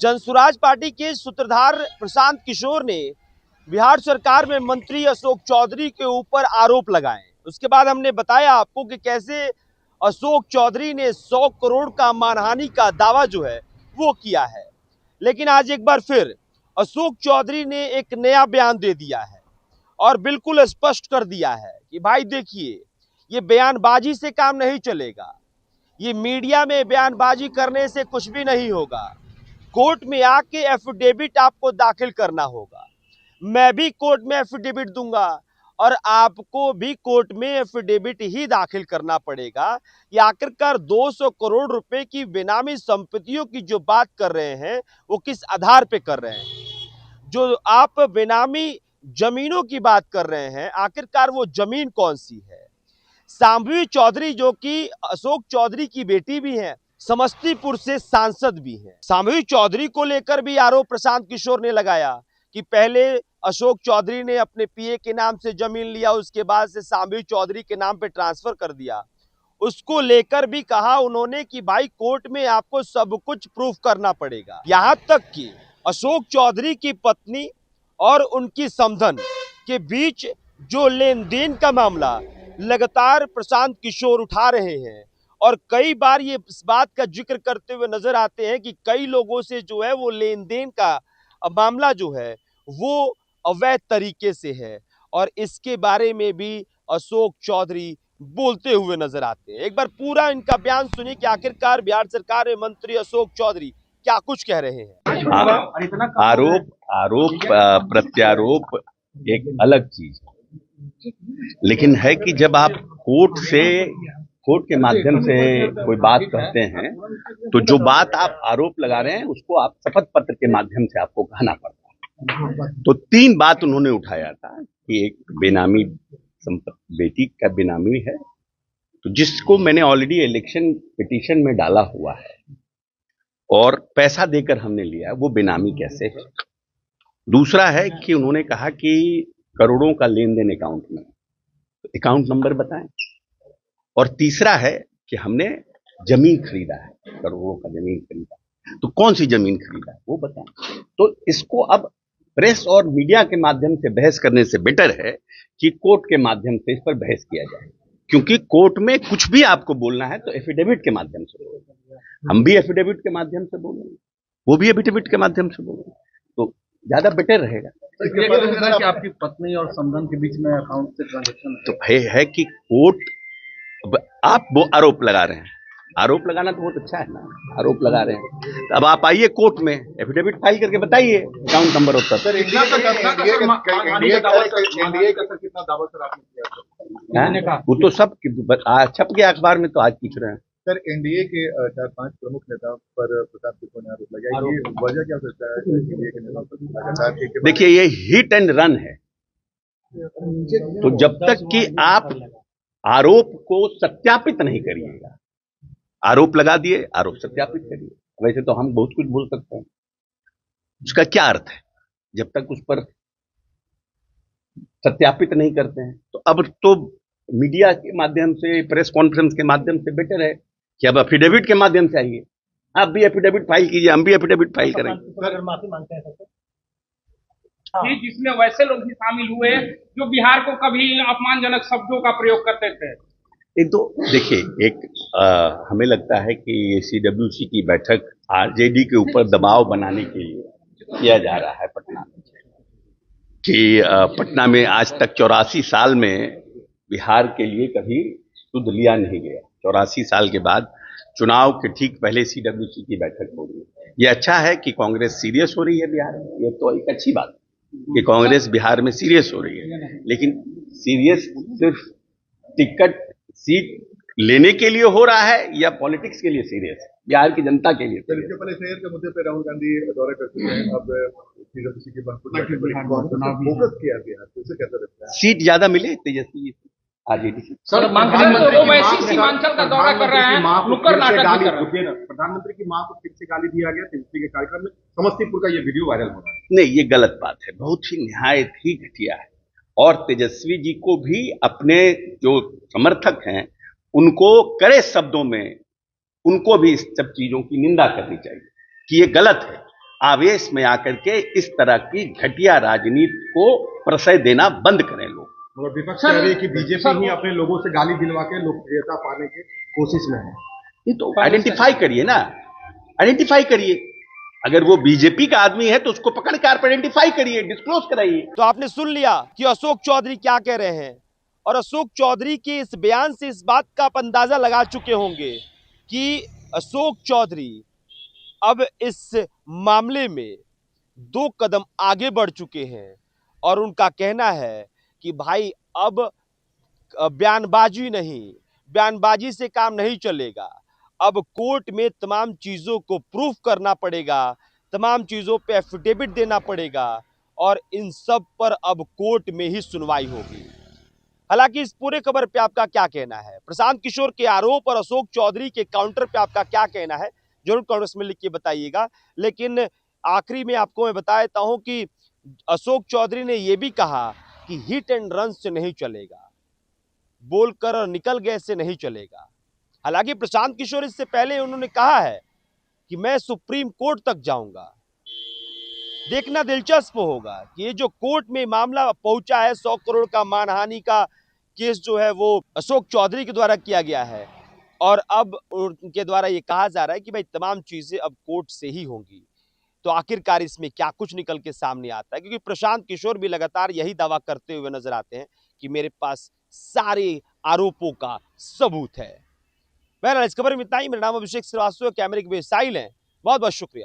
Jan Suraaj party के सूत्रधार प्रशांत किशोर ने बिहार सरकार में मंत्री अशोक चौधरी के ऊपर आरोप लगाए। उसके बाद हमने बताया आपको कि कैसे अशोक चौधरी ने 100 करोड़ का मानहानि का दावा जो है वो किया है। लेकिन आज एक बार फिर अशोक चौधरी ने एक नया बयान दे दिया है और बिल्कुल स्पष्ट कर दिया है कि भाई देखिए, ये बयानबाजी से काम नहीं चलेगा, ये मीडिया में बयानबाजी करने से कुछ भी नहीं होगा। कोर्ट में आके एफिडेविट आपको दाखिल करना होगा, मैं भी कोर्ट में एफिडेविट दूंगा और आपको भी कोर्ट में एफिडेविट ही दाखिल करना पड़ेगा कि आखिरकार 200 करोड़ रुपए की बेनामी संपत्तियों की जो बात कर रहे हैं वो किस आधार पे कर रहे हैं। जो आप बेनामी जमीनों की बात कर रहे हैं, आखिरकार वो जमीन कौन सी है। शांभवी चौधरी जो कि अशोक चौधरी की बेटी भी हैं, समस्तीपुर से सांसद भी हैं। शांभवी चौधरी को लेकर भी आरोप प्रशांत किशोर ने लगाया कि पहले अशोक चौधरी ने अपने पीए के नाम से जमीन लिया, उसके बाद से शांभवी चौधरी के नाम पे ट्रांसफर कर दिया। उसको लेकर भी कहा उन्होंने कि भाई कोर्ट में आपको सब कुछ प्रूफ करना पड़ेगा। यहां तक कि अशोक चौधरी की पत्नी और उनकी समधन के बीच जो लेन देन का मामला लगातार प्रशांत किशोर उठा रहे हैं और कई बार ये इस बात का जिक्र करते हुए नजर आते हैं कि कई लोगों से जो है वो लेन देन का मामला जो है वो अवैध तरीके से है और इसके बारे में भी अशोक चौधरी बोलते हुए नजर आते हैं। एक बार पूरा इनका बयान सुनिए कि आखिरकार बिहार सरकार में मंत्री अशोक चौधरी क्या कुछ कह रहे हैं। आरोप प्रत्यारोप एक अलग चीज है, लेकिन है कि जब आप कोर्ट के माध्यम से कोई बात कहते हैं तो जो बात आप आरोप लगा रहे हैं उसको आप शपथ पत्र के माध्यम से आपको कहना पड़ता है। तो 3 बात उन्होंने उठाया था कि एक बेनामी बेटी का बेनामी है, तो जिसको मैंने ऑलरेडी इलेक्शन पिटीशन में डाला हुआ है और पैसा देकर हमने लिया, वो बेनामी कैसे है। दूसरा है कि उन्होंने कहा कि करोड़ों का लेन देन अकाउंट में, अकाउंट नंबर बताएं। और तीसरा है कि हमने जमीन खरीदा है, करोड़ों का जमीन खरीदा, तो कौन सी जमीन खरीदा है वो बताएं। तो इसको अब प्रेस और मीडिया के माध्यम से बहस करने से बेटर है कि कोर्ट के माध्यम से इस पर बहस किया जाए, क्योंकि कोर्ट में कुछ भी आपको बोलना है तो एफिडेविट के माध्यम से बोलेंगे, हम भी एफिडेविट के माध्यम से बोलेंगे, वो भी एफिडेविट के माध्यम से बोलेंगे, तो ज्यादा बेटर रहेगा। कि आपकी पत्नी और समधन के बीच में अकाउंट से ट्रांजैक्शन तो है कि कोर्ट, आप वो आरोप लगा रहे हैं, आरोप लगाना तो बहुत अच्छा है ना, आरोप लगा रहे हैं, तो अब आप आइए कोर्ट में एफिडेविट फाइल करके बताइए अकाउंट नंबर होता है। वो तो सब छप गया अखबार में, तो आज पूछ रहे हैं। सर, एनडीए के 4-5 प्रमुख नेताओं पर प्रताप किशोर ने आरोप लगाया, ये वजह क्या सकता है एनडीए के नेताओं पर लगातार? देखिए, ये हिट एंड रन है, तो जब तक कि आप आरोप को सत्यापित नहीं करिएगा, आरोप लगा दिए, आरोप सत्यापित करिए। वैसे तो हम बहुत कुछ बोल सकते हैं, उसका क्या अर्थ है जब तक उस पर सत्यापित नहीं करते हैं। तो अब तो मीडिया के माध्यम से, प्रेस कॉन्फ्रेंस के माध्यम से बेटर है कि अब एफिडेविट के माध्यम से आइए, आप भी एफिडेविट फाइल कीजिए, हम भी एफिडेविट फाइल करेंगे। माफी मांगते हैं सर, जिसमें वैसे लोग भी शामिल हुए जो बिहार को कभी अपमानजनक शब्दों का प्रयोग करते थे। एक तो देखिए, हमें लगता है कि सीडब्ल्यूसी की बैठक आरजेडी के ऊपर दबाव बनाने के लिए किया जा रहा है पटना में, कि पटना में आज तक 84 साल में बिहार के लिए कभी शुद्ध लिया नहीं गया। 84 साल के बाद चुनाव के ठीक पहले सीडब्ल्यूसी की बैठक हो रही है। ये अच्छा है कि कांग्रेस सीरियस हो रही है बिहार में, ये तो एक अच्छी बात है कि कांग्रेस बिहार में सीरियस हो रही है, लेकिन सीरियस सिर्फ टिकट सीट लेने के लिए हो रहा है या पॉलिटिक्स के लिए सीरियस है, बिहार की जनता के लिए? इसके पहले शहर के मुद्दे पे राहुल गांधी दौरे कर चुके हैं, अब सीडब्ल्यूसी की फोकस किया बिहार, तो इसे कैसा लगता है? सीट ज्यादा मिले तेजस्वी आरजेडी की। सर, सीमांचल का दौरा कर रहे हैं, नुक्कड़ नाटक कर रहे हैं। प्रधानमंत्री की मां को फिर से गाली दिया गया तेजस्वी के कार्यक्रम में, समस्तीपुर का ये वीडियो वायरल हो रहा है। नहीं, ये गलत बात है, बहुत ही निहायत ही घटिया है, और तेजस्वी जी को भी अपने जो समर्थक हैं उनको कड़े शब्दों में, उनको भी इस सब चीजों की निंदा करनी चाहिए कि ये गलत है। आवेश में आकर के इस तरह की घटिया राजनीति को प्रश्रय देना बंद करें लोग। मगर विपक्ष कह रही है कि बीजेपी ही अपने लोगों से गाली दिलवा के लोकप्रियता पाने की कोशिश में है। ये तो आइडेंटिफाई करिए ना, आइडेंटिफाई करिए। अगर वो बीजेपी का आदमी है तो उसको पकड़ के आप आइडेंटिफाई करिए, डिस्क्लोज कराइए। तो आपने सुन लिया कि अशोक चौधरी क्या कह रहे हैं, और अशोक चौधरी के इस बयान से इस बात का आप अंदाजा लगा चुके होंगे कि अशोक चौधरी अब इस मामले में 2 कदम आगे बढ़ चुके हैं और उनका कहना है कि भाई अब बयानबाजी नहीं, बयानबाजी से काम नहीं चलेगा, अब कोर्ट में तमाम चीज़ों को प्रूफ करना पड़ेगा, तमाम चीज़ों पे एफिडेविट देना पड़ेगा और इन सब पर अब कोर्ट में ही सुनवाई होगी। हालांकि इस पूरे खबर पे आपका क्या कहना है? प्रशांत किशोर के आरोप और अशोक चौधरी के काउंटर पे आपका क्या कहना है? जरूर कमेंट्स में लिख के बताइएगा। लेकिन आखिरी में आपको मैं बता देता हूं कि अशोक चौधरी ने यह भी कहा कि हिट एंड रन से नहीं चलेगा, बोलकर और निकल गए से नहीं चलेगा। हालांकि प्रशांत किशोर इससे पहले उन्होंने कहा है कि मैं सुप्रीम कोर्ट तक जाऊंगा। देखना दिलचस्प होगा कि ये जो कोर्ट में मामला पहुंचा है, 100 करोड़ का मानहानि का केस जो है वो अशोक चौधरी के द्वारा किया गया है और अब उनके द्वारा ये कहा जा रहा है कि भाई तमाम चीजें अब कोर्ट से ही होंगी। तो आखिरकार इसमें क्या कुछ निकल के सामने आता है, क्योंकि प्रशांत किशोर भी लगातार यही दावा करते हुए नजर आते हैं कि मेरे पास सारे आरोपों का सबूत है। बहरहाल इस खबर में इतना ही। मेरा नाम अभिषेक श्रीवास्तव, कैमरे के साहिल हैं। बहुत बहुत शुक्रिया।